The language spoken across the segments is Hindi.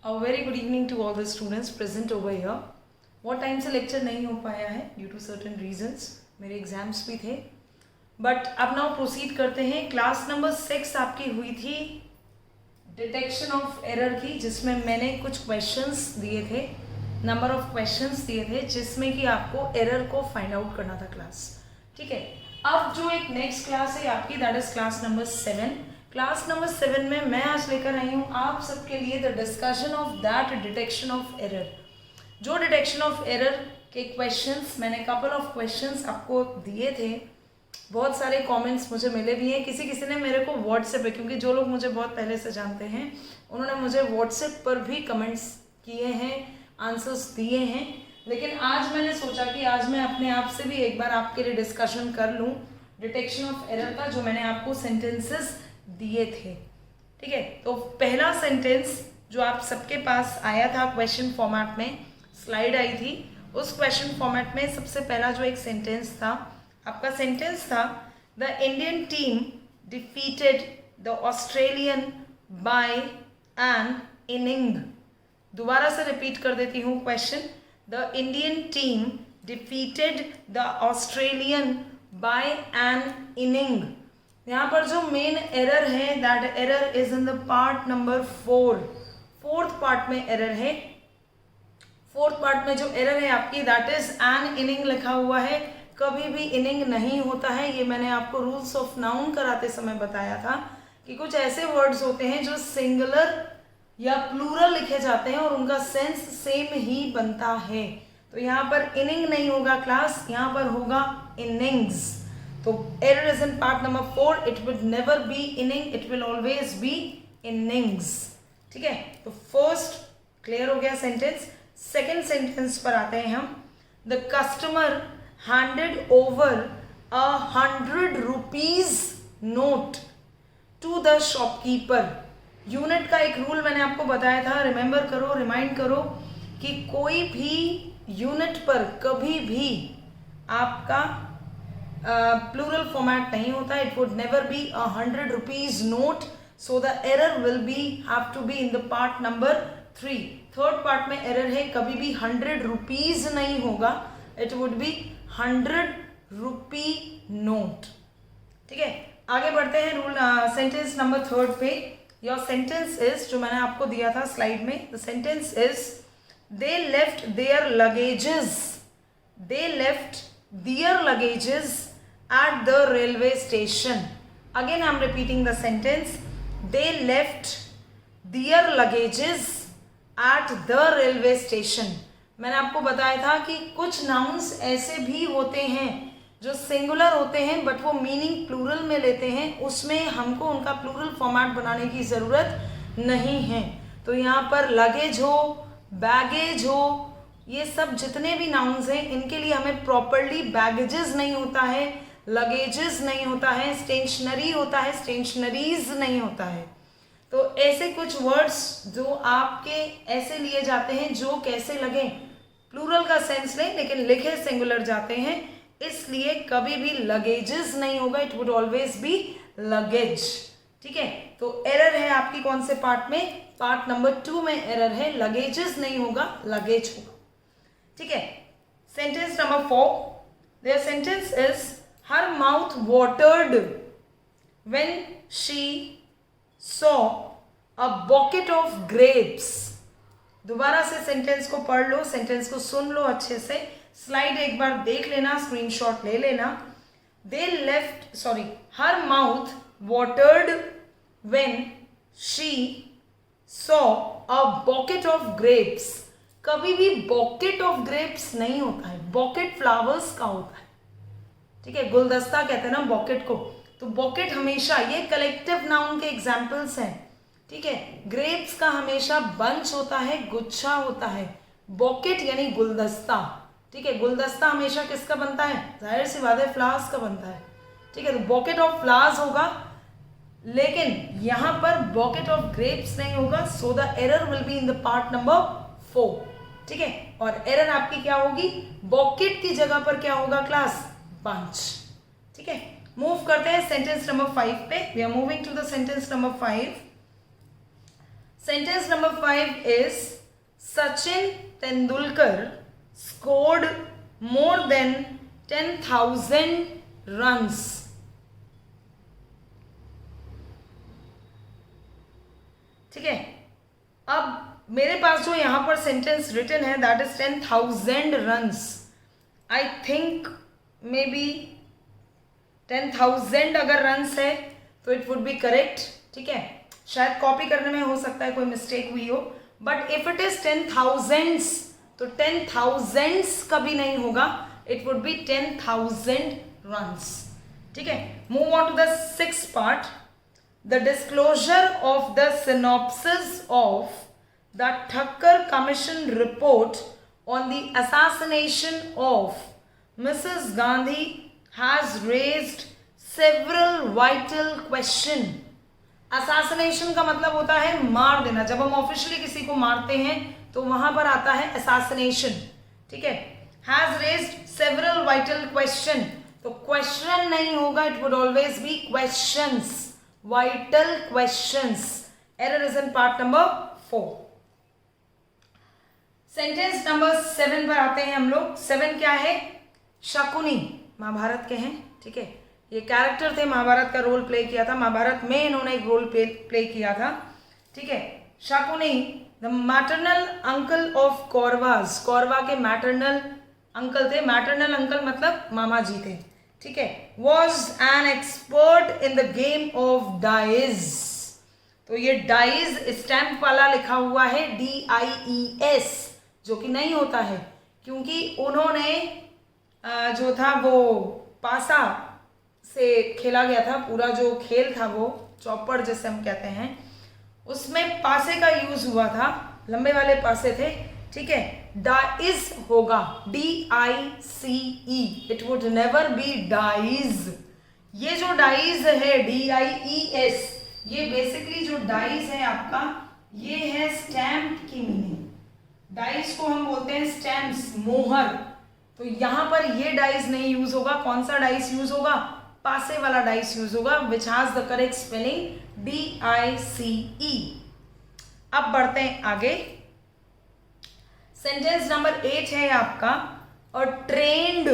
A very good evening to all the students present over here. बहुत टाइम से लेक्चर नहीं हो पाया है ड्यू टू सर्टेन रीजंस, मेरे एग्जाम्स भी थे, बट अब नाउ प्रोसीड करते हैं। क्लास नंबर 6 आपकी हुई थी डिटेक्शन ऑफ एरर की, जिसमें मैंने कुछ क्वेश्चंस दिए थे, नंबर ऑफ क्वेश्चंस दिए थे, जिसमें कि आपको एरर को फाइंड आउट करना था क्लास। ठीक है, अब जो एक नेक्स्ट क्लास है आपकी, that is class number 7। Class number 7 में मैं आज लेकर आई हूँ आप सबके लिए the discussion of that detection of error. जो डिटेक्शन ऑफ एरर के क्वेश्चंस, मैंने कपल ऑफ क्वेश्चंस आपको दिए थे, बहुत सारे कमेंट्स मुझे मिले भी हैं। किसी किसी ने मेरे को व्हाट्सएप पे, क्योंकि जो लोग मुझे बहुत पहले से जानते हैं उन्होंने मुझे व्हाट्सएप पर भी कमेंट्स किए हैं, आंसर्स दिए हैं। लेकिन आज मैंने सोचा कि आज मैं अपने आप से भी एक बार आपके लिए डिस्कशन कर लूँ डिटेक्शन ऑफ एरर का, जो मैंने आपको सेंटेंसेस दिए थे। ठीक है, तो पहला सेंटेंस जो आप सबके पास आया था क्वेश्चन फॉर्मेट में, स्लाइड आई थी, उस क्वेश्चन फॉर्मेट में सबसे पहला जो एक सेंटेंस था आपका, सेंटेंस था the Indian team defeated the Australian by an inning. दोबारा से रिपीट कर देती हूँ question, the Indian team defeated the Australian by an inning. यहाँ पर जो मेन एरर है, that error is in the part number 4, fourth part में एरर है। फोर्थ पार्ट में जो एरर है आपकी, दैट इज एन इनिंग लिखा हुआ है, कभी भी इनिंग नहीं होता है। ये मैंने आपको रूल्स ऑफ नाउन कराते समय बताया था कि कुछ ऐसे वर्ड्स होते हैं जो सिंगुलर या प्लूरल लिखे जाते हैं और उनका सेंस सेम ही बनता है। तो यहाँ पर इनिंग नहीं होगा क्लास, यहाँ पर होगा इनिंग्स। तो error is in part number 4, it will never be inning, it will always be innings. ठीक है, तो फर्स्ट क्लियर हो गया सेंटेंस। सेकेंड सेंटेंस पर आते हैं हम। The customer handed over ₹100 note to the shopkeeper. Unit का एक रूल मैंने आपको बताया था, रिमेंबर करो, रिमाइंड करो कि कोई भी यूनिट पर कभी भी आपका प्लूरल फॉर्मेट नहीं होता। It would never be ₹100 note, so the error will be have to be in the part number 3। Third part में एरर है, कभी भी ₹100 नहीं होगा, इट वुड बी ₹100 नोट। ठीक है, आगे बढ़ते हैं रूल सेंटेंस नंबर 3 पे। योर सेंटेंस इज, जो मैंने आपको दिया था स्लाइड में, the sentence is they left their luggages, they left their luggages at the railway station. Again I am repeating the sentence, they left their luggages at the railway station. मैंने आपको बताया था कि कुछ नाउन्स ऐसे भी होते हैं जो सिंगुलर होते हैं बट वो मीनिंग प्लूरल में लेते हैं, उसमें हमको उनका प्लूरल फॉर्मेट बनाने की ज़रूरत नहीं है। तो यहाँ पर लगेज हो, बैगेज हो, ये सब जितने भी नाउन्स हैं इनके लिए हमें प्रॉपरली बैगेजेस नहीं होता है, लगेजेस नहीं होता है, स्टेशनरी होता है, स्टेशनरीज नहीं होता है। तो ऐसे कुछ वर्ड्स जो आपके ऐसे लिए जाते हैं जो कैसे लगे, प्लूरल का सेंस लें लेकिन लिखे सिंगुलर जाते हैं, इसलिए कभी भी लगेजेस नहीं होगा, it would always be luggage. ठीक है, तो एरर है आपकी कौन से पार्ट में, पार्ट नंबर 2 में एरर है, लगेजेस नहीं होगा, लगेज होगा। ठीक है, sentence number 4, their sentence is her mouth watered when she saw a bucket of grapes। दोबारा से सेंटेंस को पढ़ लो, सेंटेंस को सुन लो अच्छे से, स्लाइड एक बार देख लेना, स्क्रीनशॉट ले लेना। her mouth watered when she saw a bucket of grapes। कभी भी bucket of grapes नहीं होता है, bucket flowers का होता है। ठीक है, गुलदस्ता कहते हैं ना बॉकेट को, तो बॉकेट हमेशा, ये कलेक्टिव नाउन के एग्जाम्पल्स हैं। ठीक है, ग्रेप्स का हमेशा बंच होता है, गुच्छा होता है, बॉकेट यानी गुलदस्ता। ठीक है, गुलदस्ता हमेशा किसका बनता है, जाहिर सी बात है फ्लावर्स का बनता है। ठीक है, तो बॉकेट ऑफ फ्लावर्स होगा, लेकिन यहाँ पर बॉकेट ऑफ ग्रेप्स नहीं होगा, सो the error will B in the part number 4। ठीक है, और एरर आपकी क्या होगी, बॉकेट की जगह पर क्या होगा क्लास, बंच। ठीक है, मूव करते हैं सेंटेंस नंबर 5 पे। We are moving to the sentence number 5। Sentence number 5 is Sachin Tendulkar scored more than 10,000 runs. ठीक है, अब मेरे पास जो यहाँ पर सेंटेंस रिटन है that is 10,000 runs. I think may be 10,000 अगर रन्स है तो इट वुड बी करेक्ट. ठीक है, शायद कॉपी करने में हो सकता है कोई मिस्टेक हुई हो, बट इफ इट इज 10,000 तो 10,000 कभी नहीं होगा, इट वुड बी 10,000 रन्स. ठीक है, move on to the 6th part. The disclosure of the synopsis of the Thakkar Commission report on the assassination of Mrs. Gandhi has raised several vital questions. Assassination का मतलब होता है मार देना. जब हम ऑफिशियली किसी को मारते हैं तो वहां पर आता है assassination. ठीक है, has raised several vital questions. तो question नहीं होगा, it would always be questions. Vital questions. Error is in part number 4. Sentence number 7 पर आते हैं हम लोग. 7 क्या है? शकुनी महाभारत के हैं. ठीक है, ये कैरेक्टर थे, महाभारत का रोल प्ले किया था, महाभारत में इन्होंने एक रोल प्ले किया था. ठीक है, Shakuni the maternal uncle of Kauravas. Kaurava के मैटरनल अंकल थे. मैटरनल अंकल मतलब मामा जी थे. ठीक है, was an expert in the game of dice. तो ये डाइज स्टैम्प वाला लिखा हुआ है DIES, जो कि नहीं होता है क्योंकि उन्होंने जो था वो पासा से खेला गया था. पूरा जो खेल था वो चौपड़ जैसे हम कहते हैं, उसमें पासे का यूज हुआ था, लंबे वाले पासे थे. ठीक है, डाइज होगा DICE. It would never be dies. ये जो डाइज है DIES, ये बेसिकली जो डाइज है आपका, ये है स्टैम्प की मीनिंग. डाइज को हम बोलते हैं स्टैम्प्स, मोहर. तो यहां पर ये डाइज नहीं यूज होगा. कौन सा डाइज यूज होगा? पासे वाला डाइज यूज होगा, which has the correct spelling DICE. अब बढ़ते हैं आगे. सेंटेंस नंबर 8 है आपका, a trained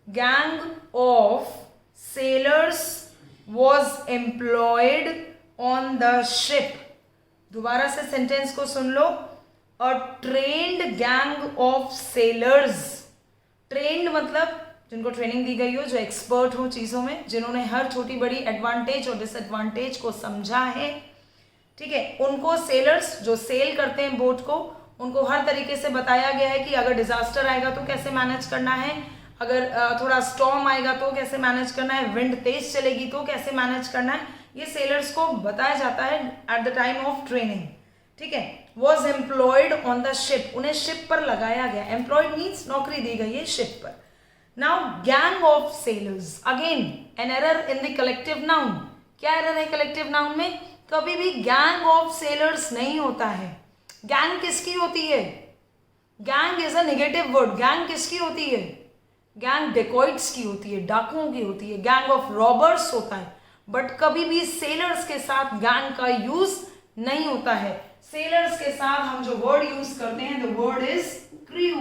gang of sailors was employed on the ship. दोबारा से सेंटेंस को सुन लो. A trained gang of sailors. Trained मतलब जिनको ट्रेनिंग दी गई हो, जो एक्सपर्ट हो चीज़ों में, जिन्होंने हर छोटी बड़ी एडवांटेज और डिसएडवांटेज को समझा है. ठीक है, उनको सेलर्स जो सेल करते हैं बोट को, उनको हर तरीके से बताया गया है कि अगर डिजास्टर आएगा तो कैसे मैनेज करना है, अगर थोड़ा स्टॉर्म आएगा तो कैसे मैनेज करना है, विंड तेज चलेगी तो कैसे मैनेज करना है. ये सेलर्स को बताया जाता है at the time of training. ठीक है, was employed on the ship. उन्हें शिप पर लगाया गया. एम्प्लॉयड मीन्स नौकरी दी गई है शिप पर. Now gang of sellers, again an error in the collective noun. क्या एरर है कलेक्टिव नाउन में? कभी भी गैंग ऑफ सेलर्स नहीं होता है. गैंग किसकी होती है? Gang is a negative word. Gang किसकी होती है? गैंग डेकॉइट्स की होती है, डाकुओं की होती है. गैंग ऑफ रॉबर्स होता है, बट कभी भी सेलर्स के साथ गैंग का यूज नहीं होता है. सेलर्स के साथ हम जो वर्ड यूज करते हैं, the word is crew.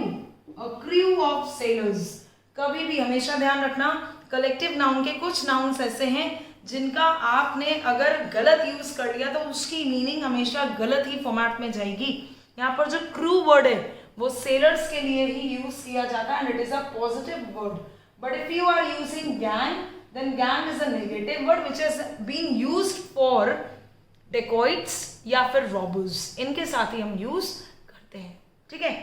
A crew of sellers. कभी भी हमेशा ध्यान रखना, कलेक्टिव नाउन के कुछ नाउन्स ऐसे हैं जिनका आपने अगर गलत यूज कर लिया तो उसकी मीनिंग हमेशा गलत ही फॉर्मेट में जाएगी. यहाँ पर जो क्रू वर्ड है वो सेलर्स के लिए ही यूज किया जाता है and it is a positive word. But if you are using gang, then gang is a negative word which is being used for dacoits या फिर रॉबर्स. इनके साथ ही हम यूज करते हैं. ठीक है,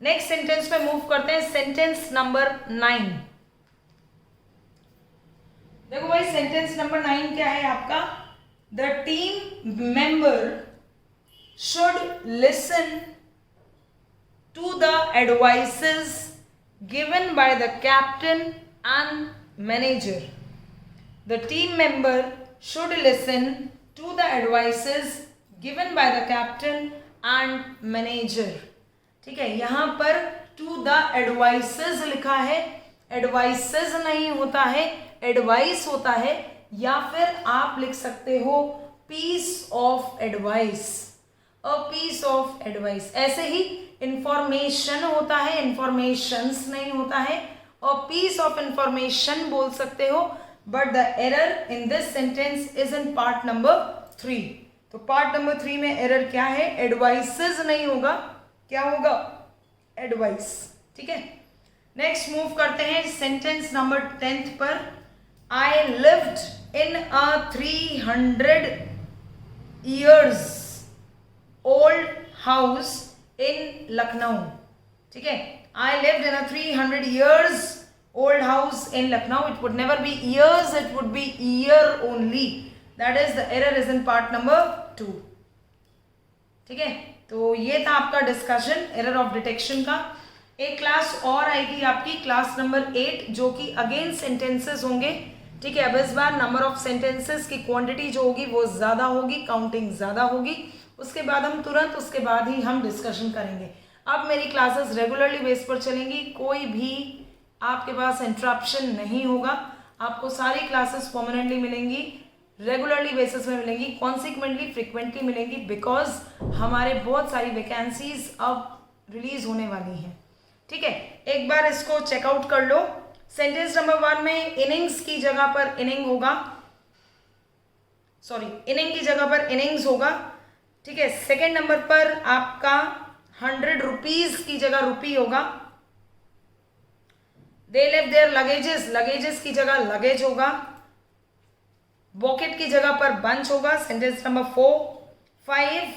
नेक्स्ट सेंटेंस पे मूव करते हैं. Sentence number 9. देखो भाई, सेंटेंस नंबर 9 क्या है आपका? The team member should listen to the advices given by the captain and manager. The team member should listen to the advices given by the captain and manager. ठीक है, यहां पर टू द एडवाइसेस लिखा है. एडवाइसेस नहीं होता है, एडवाइस होता है, या फिर आप लिख सकते हो piece of advice. A piece of advice. ऐसे ही इंफॉर्मेशन होता है, इंफॉर्मेशंस नहीं होता है। अ पीस ऑफ इंफॉर्मेशन बोल सकते हो, but the error in this sentence is in part number 3। तो पार्ट नंबर 3 में एरर क्या है? एडवाइसेस नहीं होगा, क्या होगा? एडवाइस। ठीक है, नेक्स्ट मूव करते हैं सेंटेंस नंबर 10 पर। I lived in a 300 years old house in Lucknow। ठीक है, I lived in a 300 years old house in Lucknow। It would never be years, it would be year only। That is the error is in part number 2। ठीक है, तो ये था आपका डिस्कशन एरर ऑफ डिटेक्शन का। एक क्लास और आएगी आपकी, क्लास नंबर 8, जो कि अगेन सेंटेंसेस होंगे। ठीक है, अब इस बार नंबर ऑफ सेंटेंसेस की क्वांटिटी जो होगी वो ज़्यादा होगी, काउंटिंग ज़्यादा होगी। उसके बाद हम तुरंत उसके बाद ही हम डिस्कशन करेंगे। अब मेरी क्लासेस रेगुलरली बेस पर चलेंगी, कोई भी आपके पास इंटरप्शन नहीं होगा। आपको सारी क्लासेस परमानेंटली मिलेंगी, रेगुलरली बेसिस में मिलेंगी, कॉन्सिक्वेंटली फ्रिक्वेंटली मिलेंगी, बिकॉज हमारे बहुत सारी वैकेंसीज अब रिलीज होने वाली हैं। ठीक है, एक बार इसको चेकआउट कर लो। सेंटेंस नंबर 1 में इनिंग्स की जगह पर इनिंग होगा, सॉरी इनिंग की जगह पर इनिंग्स होगा। ठीक है, सेकेंड नंबर पर आपका 100 रुपीज की जगह रुपी होगा। दे लेव देयर लगेजेस, लगेजेस की जगह लगेज होगा। बॉकेट की जगह पर बंच होगा। Sentence number 4।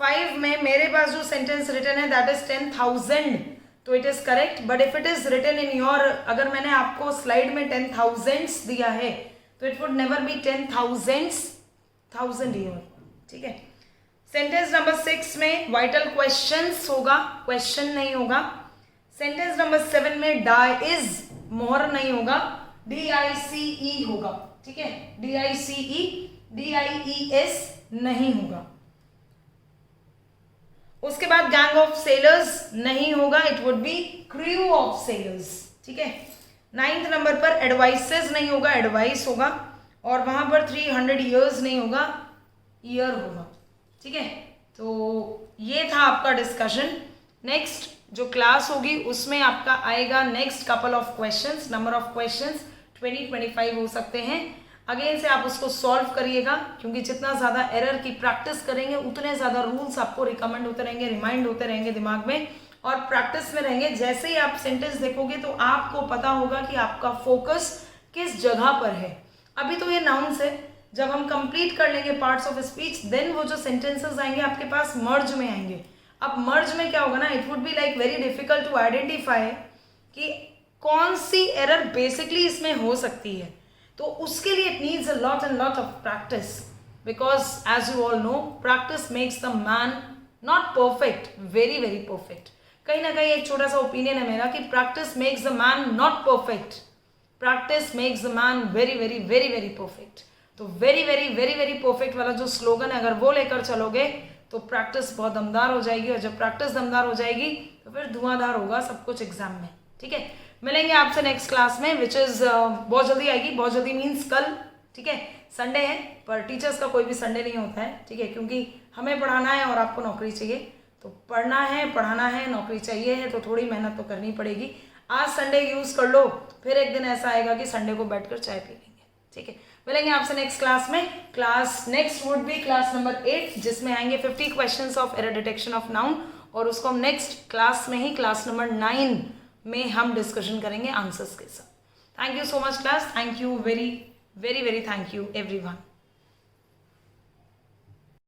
5 में मेरे पास जो सेंटेंस रिटन है दैट इज 10,000, तो it is correct. But if it is written in your, अगर मैंने आपको स्लाइड में 10,000 दिया है तो it would never be 10,000 year. ठीक है, सेंटेंस नंबर 6 में वाइटल क्वेश्चंस होगा, क्वेश्चन नहीं होगा। सेंटेंस नंबर 7 में डाइज, मोहर नहीं होगा, DICE होगा। ठीक है, DICE, DIES नहीं होगा। उसके बाद गैंग ऑफ सेलर्स नहीं होगा, it would B crew of sellers. ठीक है, 9th नंबर पर एडवाइसेस नहीं होगा, एडवाइस होगा। और वहां पर 300 ईयर्स नहीं होगा, ईयर होगा। ठीक है, तो ये था आपका डिस्कशन। नेक्स्ट जो क्लास होगी उसमें आपका आएगा next couple of questions. Number of questions 20-25 हो सकते हैं। अगेन से आप उसको सॉल्व करिएगा, क्योंकि जितना ज़्यादा एरर की प्रैक्टिस करेंगे उतने ज़्यादा रूल्स आपको रिकमेंड होते रहेंगे, रिमाइंड होते रहेंगे दिमाग में, और प्रैक्टिस में रहेंगे। जैसे ही आप सेंटेंस देखोगे तो आपको पता होगा कि आपका फोकस किस जगह पर है। अभी तो ये नाउन्स है, जब हम कंप्लीट कर लेंगे पार्ट्स ऑफ स्पीच, देन वो जो सेंटेंसेस आएंगे आपके पास मर्ज में आएंगे। अब मर्ज में क्या होगा ना, it would be like very difficult to identify कि कौन सी एरर बेसिकली इसमें हो सकती है। तो उसके लिए it needs a lot and lot of practice, because as you all know practice makes the man not perfect, very very perfect. कहीं ना कहीं एक छोटा सा ओपिनियन है मेरा कि practice makes the man not perfect, practice makes the man very very very very perfect. तो very very very very perfect वाला जो स्लोगन है, अगर वो लेकर चलोगे तो प्रैक्टिस बहुत दमदार हो जाएगी, और जब प्रैक्टिस दमदार हो जाएगी तो फिर धुआंधार होगा सब कुछ एग्जाम में। ठीक है, मिलेंगे आपसे नेक्स्ट क्लास में, विच इज़ बहुत जल्दी आएगी। बहुत जल्दी मीन्स कल। ठीक है, संडे है, पर टीचर्स का कोई भी संडे नहीं होता है। ठीक है, क्योंकि हमें पढ़ाना है और आपको नौकरी चाहिए, तो पढ़ना है, पढ़ाना है, नौकरी चाहिए है, तो थोड़ी मेहनत तो करनी पड़ेगी। आज संडे यूज़ कर लो, फिर एक दिन ऐसा आएगा कि संडे को बैठकर चाय पी लेंगे। ठीक है, मिलेंगे आपसे नेक्स्ट क्लास में। Class next would be class number 8, जिसमें आएंगे 50 questions of error detection of noun, और उसको हम नेक्स्ट क्लास में ही, क्लास नंबर 9 में हम डिस्कशन करेंगे आंसर्स के साथ। Thank you so much class, thank you very very very thank you everyone.